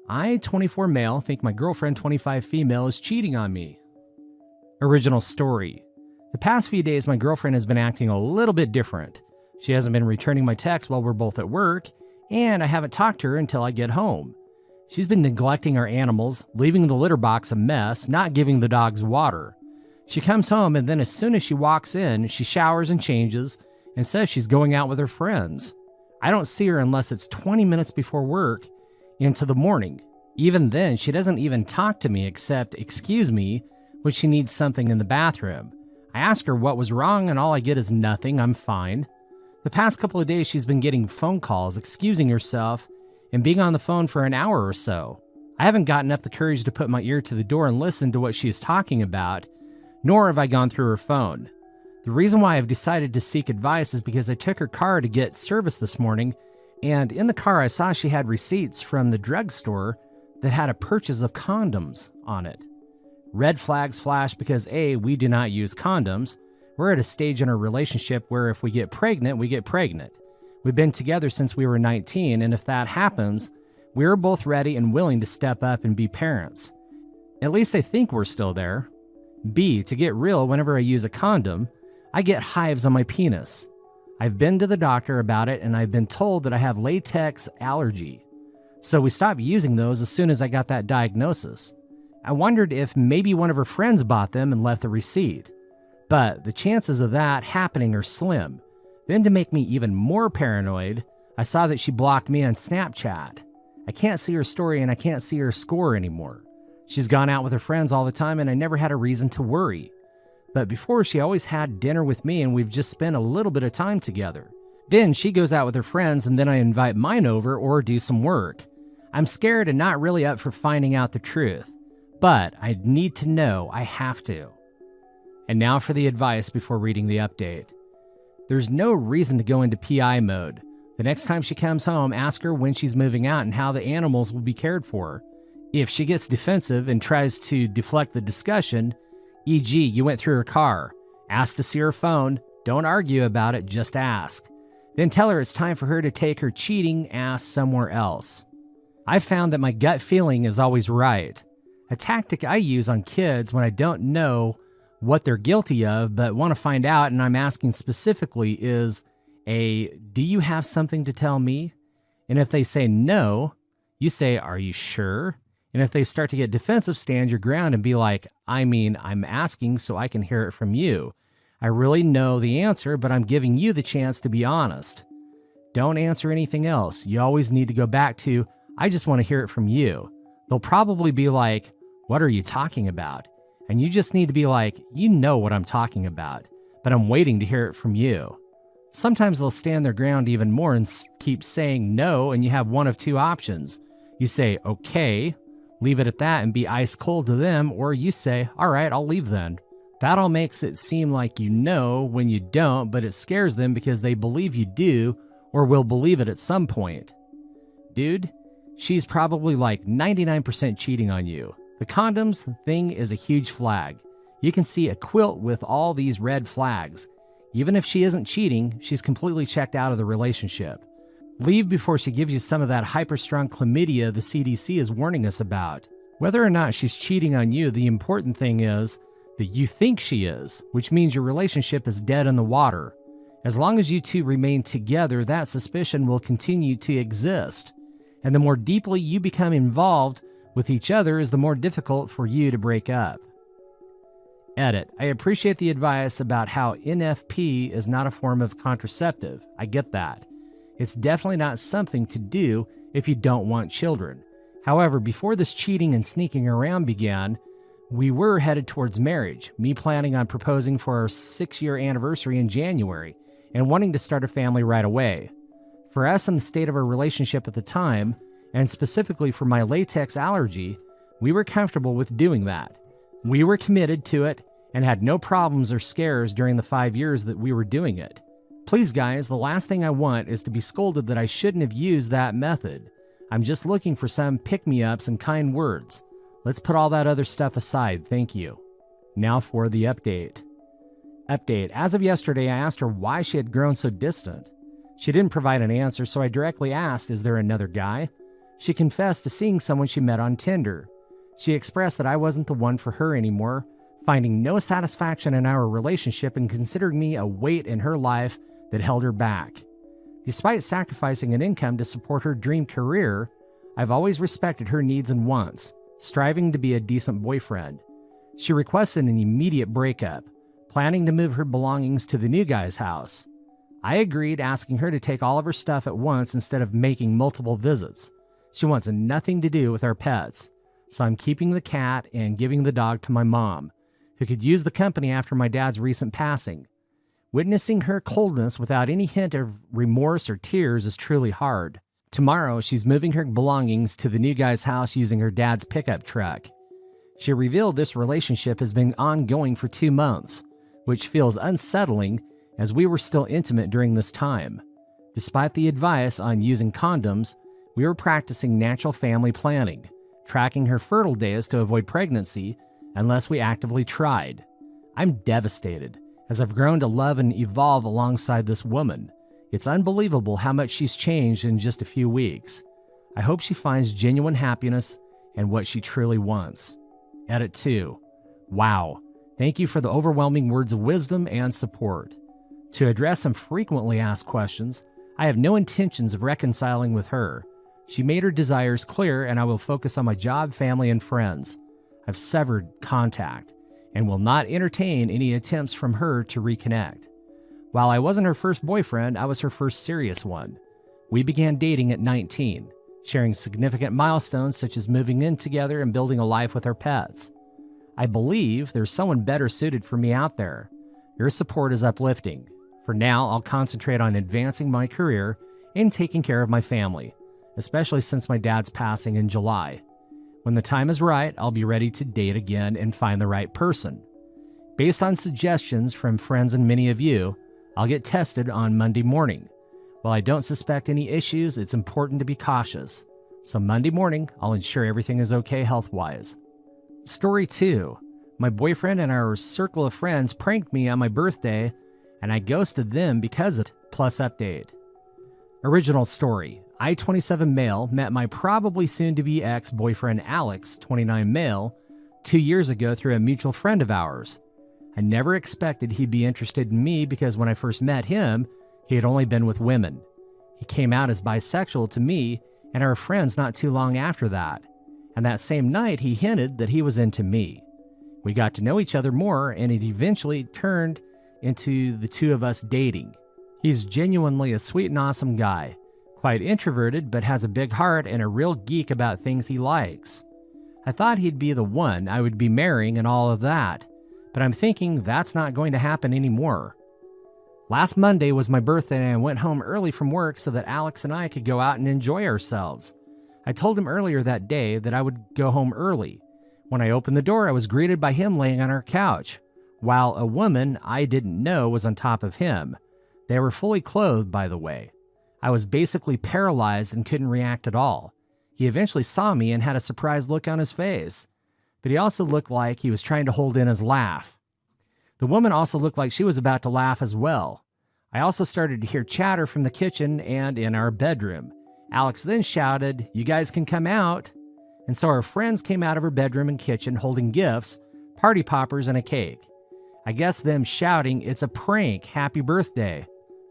I, 24 male, think my girlfriend, 25 female, is cheating on me. Original story. The past few days, my girlfriend has been acting a little bit different. She hasn't been returning my texts while we're both at work, and I haven't talked to her until I get home. She's been neglecting our animals, leaving the litter box a mess, not giving the dogs water. She comes home, and then as soon as she walks in, she showers and changes and says she's going out with her friends. I don't see her unless it's 20 minutes before work into the morning. Even then, she doesn't even talk to me except excuse me when she needs something in the bathroom. I ask her what was wrong, and all I get is nothing, I'm fine. The past couple of days, she's been getting phone calls, excusing herself, and being on the phone for an hour or so. I haven't gotten up the courage to put my ear to the door and listen to what she is talking about, nor have I gone through her phone. The reason why I've decided to seek advice is because I took her car to get service this morning, and in the car I saw she had receipts from the drugstore that had a purchase of condoms on it. Red flags flash because A, we do not use condoms. We're at a stage in our relationship where if we get pregnant, we get pregnant. We've been together since we were 19, and if that happens, we're both ready and willing to step up and be parents. At least I think we're still there. B, to get real, whenever I use a condom, I get hives on my penis. I've been to the doctor about it, and I've been told that I have latex allergy. So we stopped using those as soon as I got that diagnosis. I wondered if maybe one of her friends bought them and left the receipt. But the chances of that happening are slim. Then to make me even more paranoid, I saw that she blocked me on Snapchat. I can't see her story and I can't see her score anymore. She's gone out with her friends all the time and I never had a reason to worry. But before, she always had dinner with me and we've just spent a little bit of time together. Then she goes out with her friends and then I invite mine over or do some work. I'm scared and not really up for finding out the truth. But I need to know, I have to. And now for the advice before reading the update. There's no reason to go into PI mode. The next time she comes home, ask her when she's moving out and how the animals will be cared for. If she gets defensive and tries to deflect the discussion, e.g., you went through her car, ask to see her phone, don't argue about it, just ask. Then tell her it's time for her to take her cheating ass somewhere else. I've found that my gut feeling is always right. A tactic I use on kids when I don't know what they're guilty of but want to find out and I'm asking specifically is do you have something to tell me? And if they say no, you say, are you sure? And if they start to get defensive, stand your ground and be like, I'm asking so I can hear it from you. I really know the answer, but I'm giving you the chance to be honest. Don't answer anything else. You always need to go back to, I just want to hear it from you. They'll probably be like, what are you talking about? And you just need to be like, you know what I'm talking about, but I'm waiting to hear it from you. Sometimes they'll stand their ground even more and keep saying no, and you have one of two options. You say, okay, leave it at that and be ice cold to them, or you say, all right, I'll leave then. That all makes it seem like you know when you don't, but it scares them because they believe you do or will believe it at some point. Dude, she's probably like 99% cheating on you. The condoms thing is a huge flag. You can see a quilt with all these red flags. Even if she isn't cheating, she's completely checked out of the relationship. Leave before she gives you some of that hyper-strong chlamydia the CDC is warning us about. Whether or not she's cheating on you, the important thing is that you think she is, which means your relationship is dead in the water. As long as you two remain together, that suspicion will continue to exist. And the more deeply you become involved with each other is the more difficult for you to break up. Edit. I appreciate the advice about how NFP is not a form of contraceptive. I get that. It's definitely not something to do if you don't want children. However, before this cheating and sneaking around began, we were headed towards marriage, me planning on proposing for our 6-year anniversary in January and wanting to start a family right away. For us and the state of our relationship at the time, and specifically for my latex allergy, we were comfortable with doing that. We were committed to it and had no problems or scares during the 5 years that we were doing it. Please guys, the last thing I want is to be scolded that I shouldn't have used that method. I'm just looking for some pick-me-ups and kind words. Let's put all that other stuff aside, thank you. Now for the update. Update. As of yesterday, I asked her why she had grown so distant. She didn't provide an answer, so I directly asked, is there another guy? She confessed to seeing someone she met on Tinder. She expressed that I wasn't the one for her anymore, finding no satisfaction in our relationship and considering me a weight in her life that held her back. Despite sacrificing an income to support her dream career, I've always respected her needs and wants, striving to be a decent boyfriend. She requested an immediate breakup, planning to move her belongings to the new guy's house. I agreed, asking her to take all of her stuff at once instead of making multiple visits. She wants nothing to do with our pets, so I'm keeping the cat and giving the dog to my mom, who could use the company after my dad's recent passing. Witnessing her coldness without any hint of remorse or tears is truly hard. Tomorrow, she's moving her belongings to the new guy's house using her dad's pickup truck. She revealed this relationship has been ongoing for 2 months, which feels unsettling as we were still intimate during this time. Despite the advice on using condoms, we were practicing natural family planning, tracking her fertile days to avoid pregnancy unless we actively tried. I'm devastated, as I've grown to love and evolve alongside this woman. It's unbelievable how much she's changed in just a few weeks. I hope she finds genuine happiness and what she truly wants. Edit 2. Wow. Thank you for the overwhelming words of wisdom and support. To address some frequently asked questions, I have no intentions of reconciling with her. She made her desires clear, and I will focus on my job, family, and friends. I've severed contact and will not entertain any attempts from her to reconnect. While I wasn't her first boyfriend, I was her first serious one. We began dating at 19, sharing significant milestones such as moving in together and building a life with our pets. I believe there's someone better suited for me out there. Your support is uplifting. For now, I'll concentrate on advancing my career and taking care of my family, especially since my dad's passing in July. When the time is right, I'll be ready to date again and find the right person. Based on suggestions from friends and many of you, I'll get tested on Monday morning. While I don't suspect any issues, it's important to be cautious. So Monday morning, I'll ensure everything is okay health-wise. Story 2. My boyfriend and our circle of friends pranked me on my birthday, and I ghosted them because of it. Plus update. Original story. I, 27 male, met my probably soon-to-be ex-boyfriend Alex, 29 male, 2 years ago through a mutual friend of ours. I never expected he'd be interested in me because when I first met him, he had only been with women. He came out as bisexual to me and our friends not too long after that, and that same night he hinted that he was into me. We got to know each other more, and it eventually turned into the two of us dating. He's genuinely a sweet and awesome guy, quite introverted but has a big heart and a real geek about things he likes. I thought he'd be the one I would be marrying and all of that, but I'm thinking that's not going to happen anymore. Last Monday was my birthday, and I went home early from work so that Alex and I could go out and enjoy ourselves. I told him earlier that day that I would go home early. When I opened the door, I was greeted by him laying on our couch, while a woman I didn't know was on top of him. They were fully clothed, by the way. I was basically paralyzed and couldn't react at all. He eventually saw me and had a surprised look on his face, but he also looked like he was trying to hold in his laugh. The woman also looked like she was about to laugh as well. I also started to hear chatter from the kitchen and in our bedroom. Alex then shouted, "You guys can come out." And so our friends came out of her bedroom and kitchen holding gifts, party poppers, and a cake. I guess them shouting, "It's a prank, happy birthday,"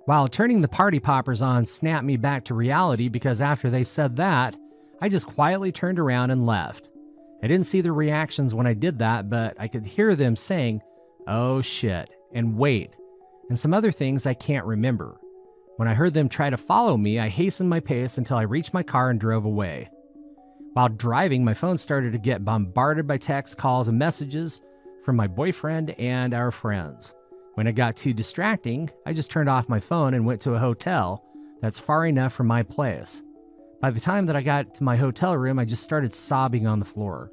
while turning the party poppers on snapped me back to reality, because after they said that, I just quietly turned around and left. I didn't see their reactions when I did that, but I could hear them saying, "Oh shit," and "wait," and some other things I can't remember. When I heard them try to follow me, I hastened my pace until I reached my car and drove away. While driving, my phone started to get bombarded by text calls and messages from my boyfriend and our friends. When it got too distracting, I just turned off my phone and went to a hotel that's far enough from my place. By the time that I got to my hotel room, I just started sobbing on the floor.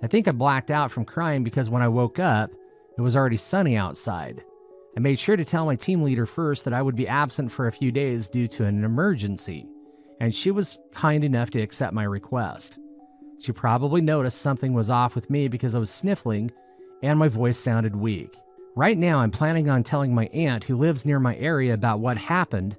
I think I blacked out from crying because when I woke up, it was already sunny outside. I made sure to tell my team leader first that I would be absent for a few days due to an emergency, and she was kind enough to accept my request. She probably noticed something was off with me because I was sniffling and my voice sounded weak. Right now, I'm planning on telling my aunt who lives near my area about what happened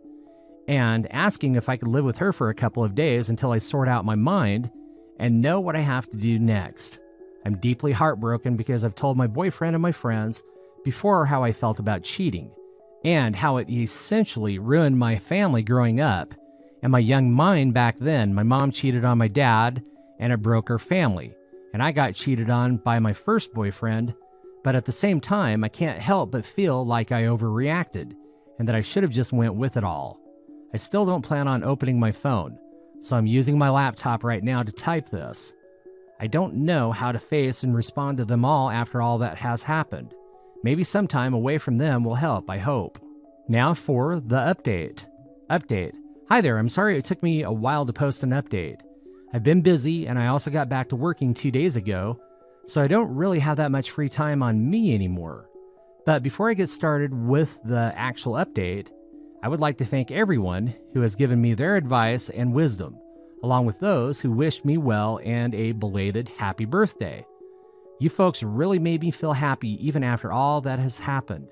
and asking if I could live with her for a couple of days until I sort out my mind and know what I have to do next. I'm deeply heartbroken because I've told my boyfriend and my friends before how I felt about cheating and how it essentially ruined my family growing up and my young mind back then. My mom cheated on my dad and it broke our family, and I got cheated on by my first boyfriend, but at the same time I can't help but feel like I overreacted and that I should have just went with it all. I still don't plan on opening my phone, so I'm using my laptop right now to type this. I don't know how to face and respond to them all after all that has happened. Maybe some time away from them will help, I hope. Now for the update. Hi there, I'm sorry it took me a while to post an update. I've been busy and I also got back to working 2 days ago, so I don't really have that much free time on me anymore. But before I get started with the actual update, I would like to thank everyone who has given me their advice and wisdom, along with those who wished me well and a belated happy birthday. You folks really made me feel happy even after all that has happened.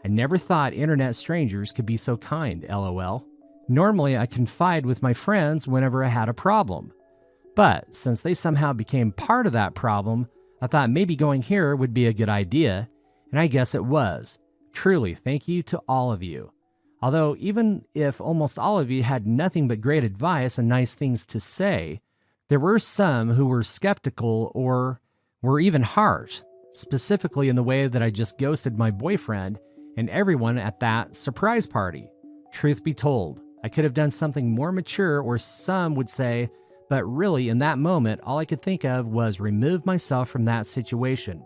I never thought internet strangers could be so kind, lol. Normally I confide with my friends whenever I had a problem. But since they somehow became part of that problem, I thought maybe going here would be a good idea, and I guess it was. Truly, thank you to all of you. Although even if almost all of you had nothing but great advice and nice things to say, there were some who were skeptical or were even harsh, specifically in the way that I just ghosted my boyfriend and everyone at that surprise party. Truth be told, I could have done something more mature, or some would say, but really in that moment all I could think of was remove myself from that situation,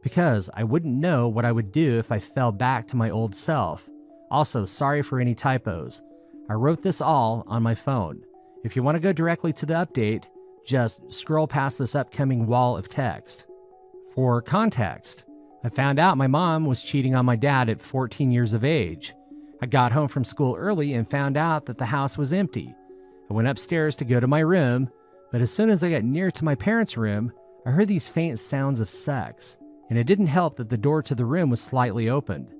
because I wouldn't know what I would do if I fell back to my old self. Also, sorry for any typos. I wrote this all on my phone. If you want to go directly to the update, just scroll past this upcoming wall of text. For context, I found out my mom was cheating on my dad at 14 years of age. I got home from school early and found out that the house was empty. I went upstairs to go to my room, but as soon as I got near to my parents' room, I heard these faint sounds of sex, and it didn't help that the door to the room was slightly opened.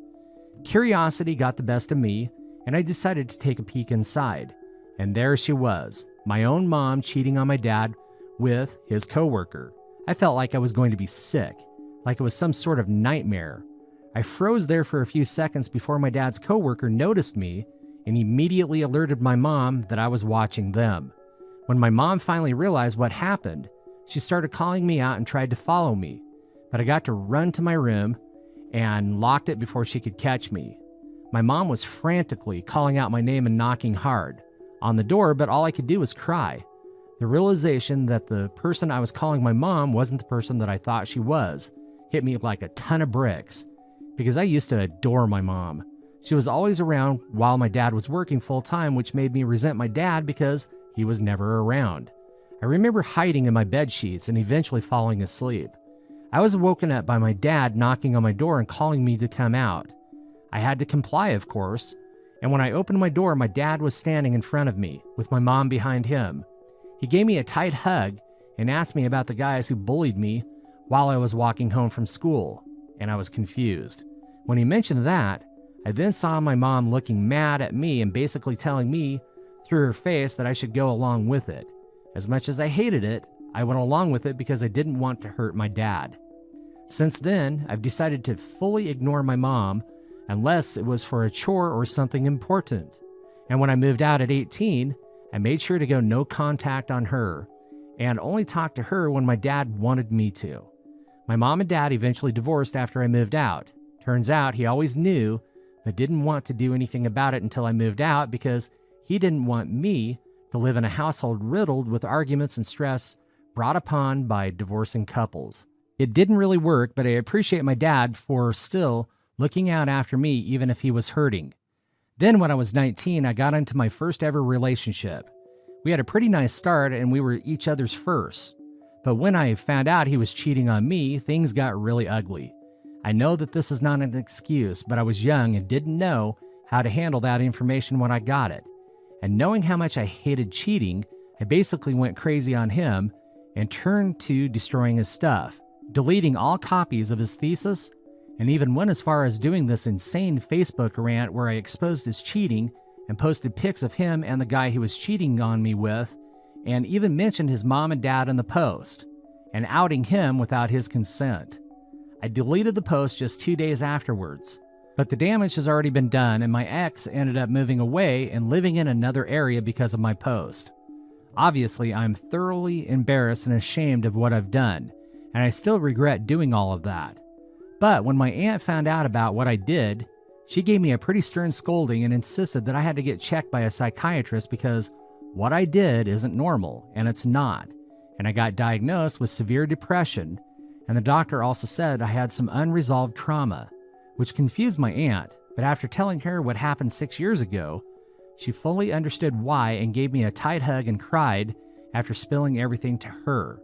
Curiosity got the best of me, and I decided to take a peek inside. And there she was, my own mom cheating on my dad with his coworker. I felt like I was going to be sick, like it was some sort of nightmare. I froze there for a few seconds before my dad's coworker noticed me and immediately alerted my mom that I was watching them. When my mom finally realized what happened, she started calling me out and tried to follow me, but I got to run to my room and locked it before she could catch me. My mom was frantically calling out my name and knocking hard on the door, but all I could do was cry. The realization that the person I was calling my mom wasn't the person that I thought she was hit me like a ton of bricks, because I used to adore my mom. She was always around while my dad was working full-time, which made me resent my dad because he was never around. I remember hiding in my bed sheets and eventually falling asleep. I was woken up by my dad knocking on my door and calling me to come out. I had to comply, of course, and when I opened my door, my dad was standing in front of me with my mom behind him. He gave me a tight hug and asked me about the guys who bullied me while I was walking home from school, and I was confused. When he mentioned that, I then saw my mom looking mad at me and basically telling me through her face that I should go along with it. As much as I hated it, I went along with it because I didn't want to hurt my dad. Since then, I've decided to fully ignore my mom unless it was for a chore or something important. And when I moved out at 18, I made sure to go no contact on her and only talk to her when my dad wanted me to. My mom and dad eventually divorced after I moved out. Turns out he always knew, but didn't want to do anything about it until I moved out because he didn't want me to live in a household riddled with arguments and stress brought upon by divorcing couples. It didn't really work, but I appreciate my dad for still looking out after me even if he was hurting. Then when I was 19, I got into my first ever relationship. We had a pretty nice start and we were each other's first. But when I found out he was cheating on me, things got really ugly. I know that this is not an excuse, but I was young and didn't know how to handle that information when I got it. And knowing how much I hated cheating, I basically went crazy on him and turned to destroying his stuff, deleting all copies of his thesis, and even went as far as doing this insane Facebook rant where I exposed his cheating and posted pics of him and the guy he was cheating on me with, and even mentioned his mom and dad in the post, and outing him without his consent. I deleted the post just 2 days afterwards, but the damage has already been done, and my ex ended up moving away and living in another area because of my post. Obviously, I'm thoroughly embarrassed and ashamed of what I've done, and I still regret doing all of that. But when my aunt found out about what I did, she gave me a pretty stern scolding and insisted that I had to get checked by a psychiatrist because what I did isn't normal, and it's not. And I got diagnosed with severe depression, and the doctor also said I had some unresolved trauma, which confused my aunt, but after telling her what happened 6 years ago, she fully understood why and gave me a tight hug and cried after spilling everything to her.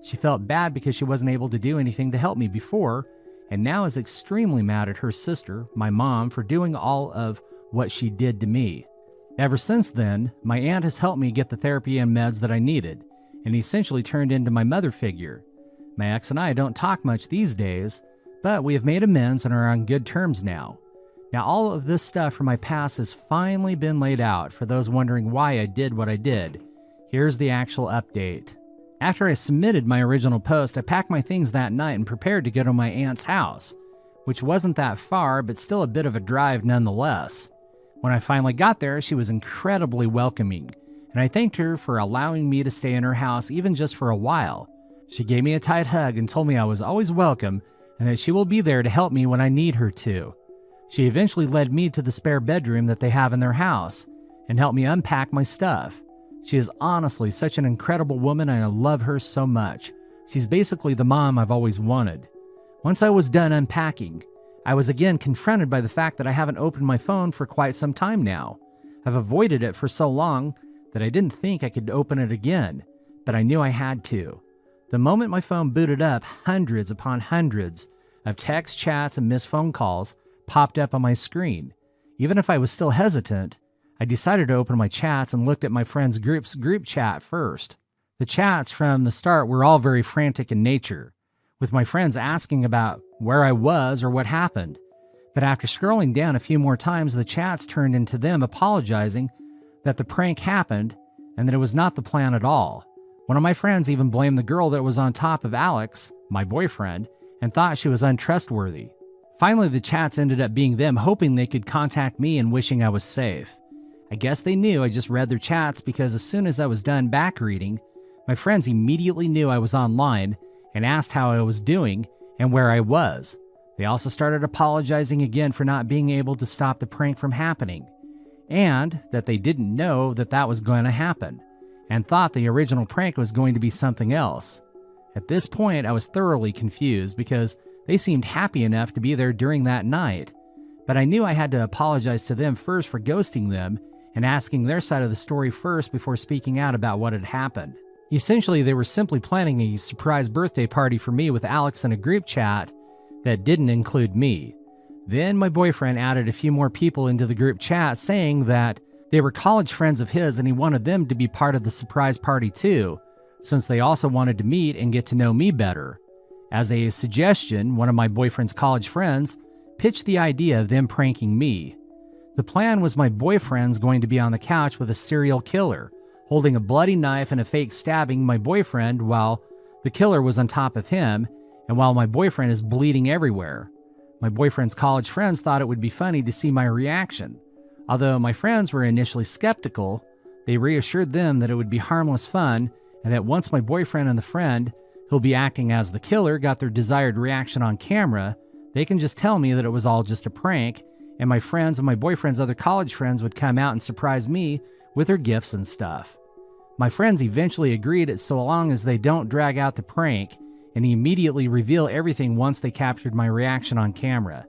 She felt bad because she wasn't able to do anything to help me before, and now is extremely mad at her sister, my mom, for doing all of what she did to me. Ever since then, my aunt has helped me get the therapy and meds that I needed, and essentially turned into my mother figure. My ex and I don't talk much these days, but we have made amends and are on good terms now. Now, all of this stuff from my past has finally been laid out for those wondering why I did what I did. Here's the actual update. After I submitted my original post, I packed my things that night and prepared to go to my aunt's house, which wasn't that far, but still a bit of a drive nonetheless. When I finally got there, she was incredibly welcoming, and I thanked her for allowing me to stay in her house even just for a while. She gave me a tight hug and told me I was always welcome and that she will be there to help me when I need her to. She eventually led me to the spare bedroom that they have in their house and helped me unpack my stuff. She is honestly such an incredible woman, and I love her so much. She's basically the mom I've always wanted. Once I was done unpacking, I was again confronted by the fact that I haven't opened my phone for quite some time now. I've avoided it for so long that I didn't think I could open it again, but I knew I had to. The moment my phone booted up, hundreds upon hundreds of text chats and missed phone calls popped up on my screen. Even if I was still hesitant, I decided to open my chats and looked at my friends' group's group chat first. The chats from the start were all very frantic in nature, with my friends asking about where I was or what happened. But after scrolling down a few more times, the chats turned into them apologizing that the prank happened and that it was not the plan at all. One of my friends even blamed the girl that was on top of Alex, my boyfriend, and thought she was untrustworthy. Finally, the chats ended up being them hoping they could contact me and wishing I was safe. I guess they knew I just read their chats because as soon as I was done back reading, my friends immediately knew I was online and asked how I was doing and where I was. They also started apologizing again for not being able to stop the prank from happening, and that they didn't know that that was going to happen, and thought the original prank was going to be something else. At this point, I was thoroughly confused because they seemed happy enough to be there during that night, but I knew I had to apologize to them first for ghosting them and asking their side of the story first before speaking out about what had happened. Essentially, they were simply planning a surprise birthday party for me with Alex in a group chat that didn't include me. Then my boyfriend added a few more people into the group chat saying that they were college friends of his and he wanted them to be part of the surprise party too, since they also wanted to meet and get to know me better. As a suggestion, one of my boyfriend's college friends pitched the idea of them pranking me. The plan was my boyfriend's going to be on the couch with a serial killer, holding a bloody knife and a fake stabbing my boyfriend while the killer was on top of him and while my boyfriend is bleeding everywhere. My boyfriend's college friends thought it would be funny to see my reaction. Although my friends were initially skeptical, they reassured them that it would be harmless fun and that once my boyfriend and the friend who'll be acting as the killer got their desired reaction on camera, they can just tell me that it was all just a prank, and my friends and my boyfriend's other college friends would come out and surprise me with their gifts and stuff. My friends eventually agreed so long as they don't drag out the prank and immediately reveal everything once they captured my reaction on camera.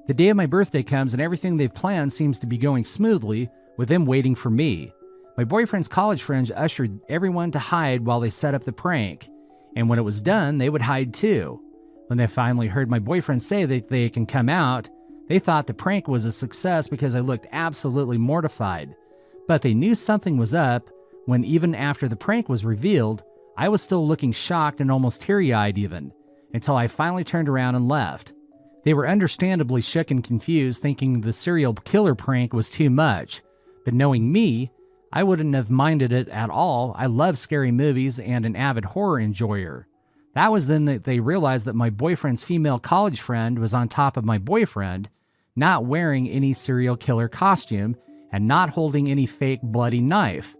The day of my birthday comes and everything they've planned seems to be going smoothly with them waiting for me. My boyfriend's college friends ushered everyone to hide while they set up the prank, and when it was done, they would hide too. When they finally heard my boyfriend say that they can come out, they thought the prank was a success because I looked absolutely mortified. But they knew something was up when even after the prank was revealed, I was still looking shocked and almost teary-eyed even, until I finally turned around and left. They were understandably shook and confused, thinking the serial killer prank was too much, But knowing me, I wouldn't have minded it at all. I love scary movies and an avid horror enjoyer. That was then that they realized that my boyfriend's female college friend was on top of my boyfriend, not wearing any serial killer costume and not holding any fake bloody knife.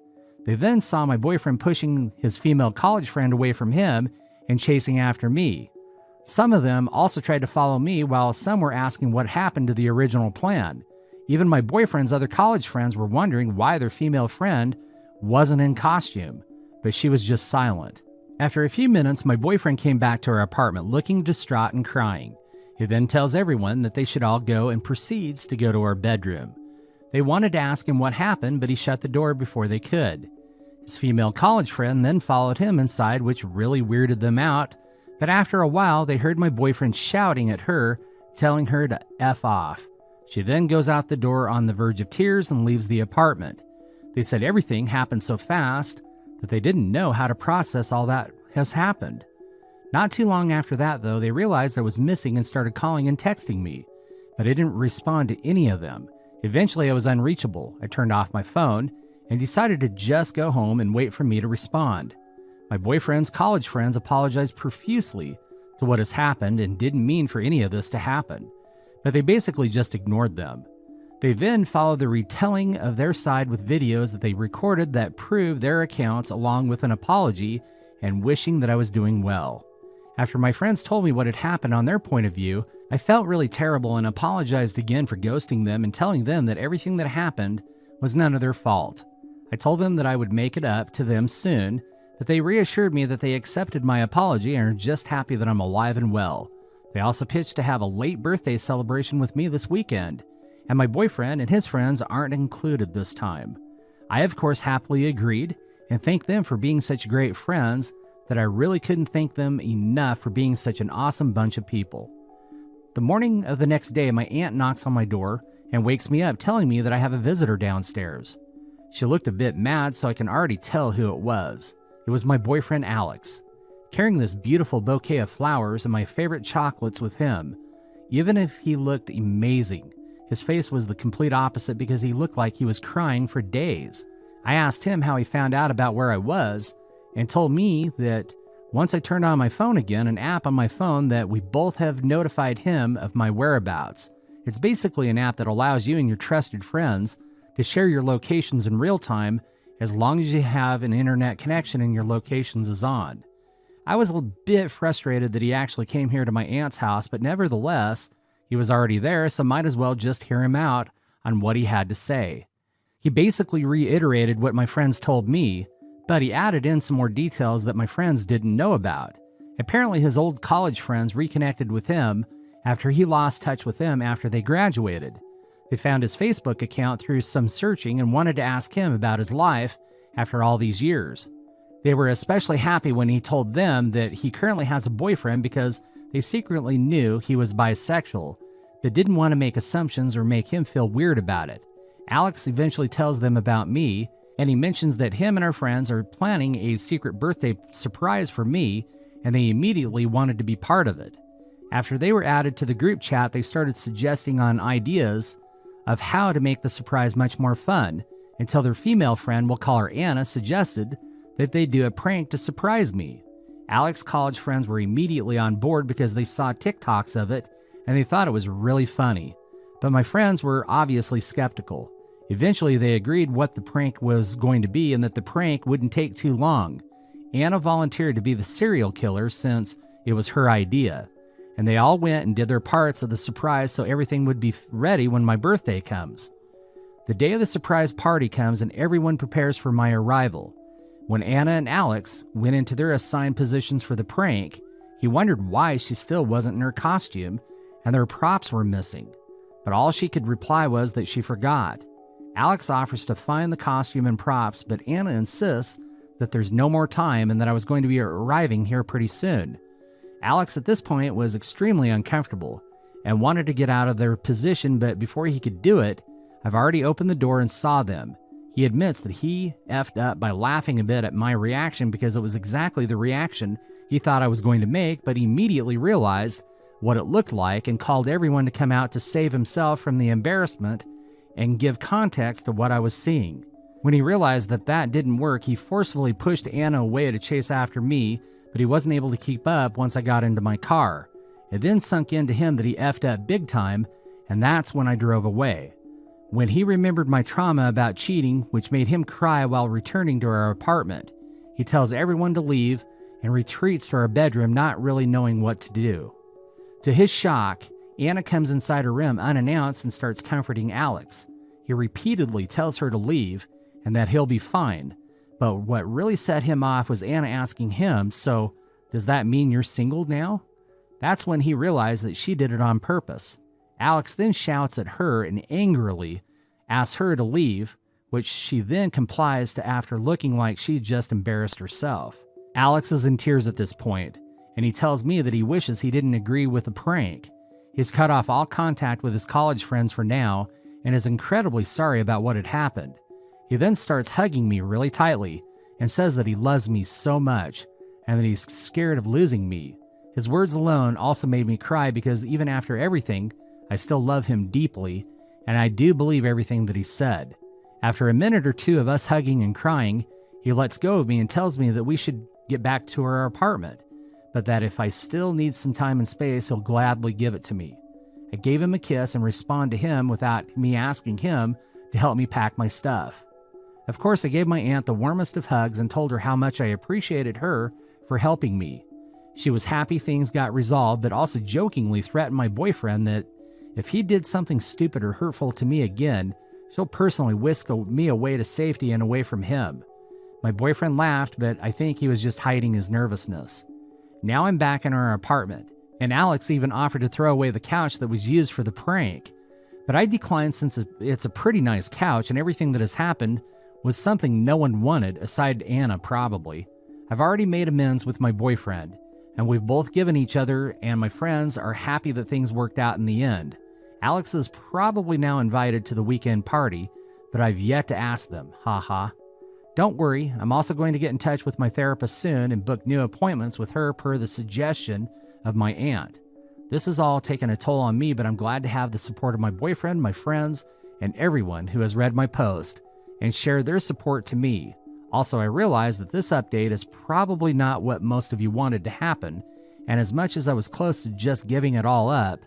They then saw my boyfriend pushing his female college friend away from him and chasing after me. Some of them also tried to follow me, while some were asking what happened to the original plan. Even my boyfriend's other college friends were wondering why their female friend wasn't in costume, but she was just silent. After a few minutes, my boyfriend came back to our apartment looking distraught and crying. He then tells everyone that they should all go and proceeds to go to our bedroom. They wanted to ask him what happened, but he shut the door before they could. His female college friend then followed him inside, which really weirded them out, but after a while, they heard my boyfriend shouting at her, telling her to F off. She then goes out the door on the verge of tears and leaves the apartment. They said everything happened so fast that they didn't know how to process all that has happened. Not too long after that, though, they realized I was missing and started calling and texting me, but I didn't respond to any of them. Eventually, I was unreachable. I turned off my phone and decided to just go home and wait for me to respond. My boyfriend's college friends apologized profusely to what has happened and didn't mean for any of this to happen, but they basically just ignored them. They then followed the retelling of their side with videos that they recorded that proved their accounts, along with an apology and wishing that I was doing well. After my friends told me what had happened on their point of view, I felt really terrible and apologized again for ghosting them and telling them that everything that happened was none of their fault. I told them that I would make it up to them soon, but they reassured me that they accepted my apology and are just happy that I'm alive and well. They also pitched to have a late birthday celebration with me this weekend, and my boyfriend and his friends aren't included this time. I, of course, happily agreed and thanked them for being such great friends that I really couldn't thank them enough for being such an awesome bunch of people. The morning of the next day, my aunt knocks on my door and wakes me up, telling me that I have a visitor downstairs. She looked a bit mad, so I can already tell who it was. It was my boyfriend Alex, carrying this beautiful bouquet of flowers and my favorite chocolates with him. Even if he looked amazing, his face was the complete opposite because he looked like he was crying for days. I asked him how he found out about where I was and told me that once I turned on my phone again, an app on my phone, that we both have notified him of my whereabouts. It's basically an app that allows you and your trusted friends to share your locations in real time as long as you have an internet connection and your locations is on. I was a bit frustrated that he actually came here to my aunt's house, but nevertheless, he was already there, so might as well just hear him out on what he had to say. He basically reiterated what my friends told me, but he added in some more details that my friends didn't know about. Apparently, his old college friends reconnected with him after he lost touch with them after they graduated. They found his Facebook account through some searching and wanted to ask him about his life after all these years. They were especially happy when he told them that he currently has a boyfriend because they secretly knew he was bisexual, but didn't want to make assumptions or make him feel weird about it. Alex eventually tells them about me, and he mentions that him and our friends are planning a secret birthday surprise for me, and they immediately wanted to be part of it. After they were added to the group chat, they started suggesting on ideas of how to make the surprise much more fun, until their female friend, we'll call her Anna, suggested that they do a prank to surprise me. Alex's college friends were immediately on board because they saw TikToks of it and they thought it was really funny. But my friends were obviously skeptical. Eventually, they agreed what the prank was going to be and that the prank wouldn't take too long. Anna volunteered to be the serial killer since it was her idea, and they all went and did their parts of the surprise so everything would be ready when my birthday comes. The day of the surprise party comes and everyone prepares for my arrival. When Anna and Alex went into their assigned positions for the prank, he wondered why she still wasn't in her costume and their props were missing, but all she could reply was that she forgot. Alex offers to find the costume and props, but Anna insists that there's no more time and that I was going to be arriving here pretty soon. Alex at this point was extremely uncomfortable and wanted to get out of their position, but before he could do it, I've already opened the door and saw them. He admits that he effed up by laughing a bit at my reaction because it was exactly the reaction he thought I was going to make, but he immediately realized what it looked like and called everyone to come out to save himself from the embarrassment and give context to what I was seeing. When he realized that that didn't work, he forcefully pushed Anna away to chase after me, but he wasn't able to keep up once I got into my car. It then sunk into him that he effed up big time, and that's when I drove away. When he remembered my trauma about cheating, which made him cry while returning to our apartment, he tells everyone to leave and retreats to our bedroom, not really knowing what to do. To his shock, Anna comes inside her room unannounced and starts comforting Alex. He repeatedly tells her to leave and that he'll be fine. But what really set him off was Anna asking him, "So, does that mean you're single now?" That's when he realized that she did it on purpose. Alex then shouts at her and angrily asks her to leave, which she then complies to after looking like she just embarrassed herself. Alex is in tears at this point, and he tells me that he wishes he didn't agree with the prank. He's cut off all contact with his college friends for now and is incredibly sorry about what had happened. He then starts hugging me really tightly and says that he loves me so much and that he's scared of losing me. His words alone also made me cry because even after everything, I still love him deeply, and I do believe everything that he said. After a minute or two of us hugging and crying, he lets go of me and tells me that we should get back to our apartment, but that if I still need some time and space, he'll gladly give it to me. I gave him a kiss and respond to him without me asking him to help me pack my stuff. Of course, I gave my aunt the warmest of hugs and told her how much I appreciated her for helping me. She was happy things got resolved, but also jokingly threatened my boyfriend that if he did something stupid or hurtful to me again, she'll personally whisk me away to safety and away from him. My boyfriend laughed, but I think he was just hiding his nervousness. Now I'm back in our apartment, and Alex even offered to throw away the couch that was used for the prank. But I declined since it's a pretty nice couch and everything that has happened was something no one wanted, aside Anna probably. I've already made amends with my boyfriend, and we've both given each other, and my friends are happy that things worked out in the end. Alex is probably now invited to the weekend party, but I've yet to ask them, haha. Don't worry, I'm also going to get in touch with my therapist soon and book new appointments with her per the suggestion of my aunt. This has all taken a toll on me, but I'm glad to have the support of my boyfriend, my friends, and everyone who has read my post and shared their support to me. Also, I realize that this update is probably not what most of you wanted to happen, and as much as I was close to just giving it all up,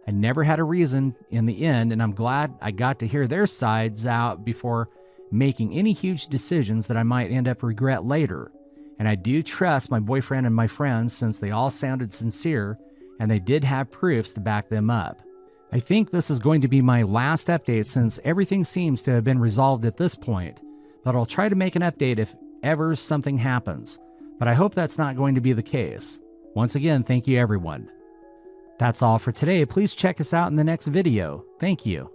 I never had a reason in the end, and I'm glad I got to hear their sides out before making any huge decisions that I might end up regret later. And I do trust my boyfriend and my friends since they all sounded sincere and they did have proofs to back them up. I think this is going to be my last update since everything seems to have been resolved at this point, but I'll try to make an update if ever something happens, but I hope that's not going to be the case. Once again, thank you everyone. That's all for today. Please check us out in the next video. Thank you.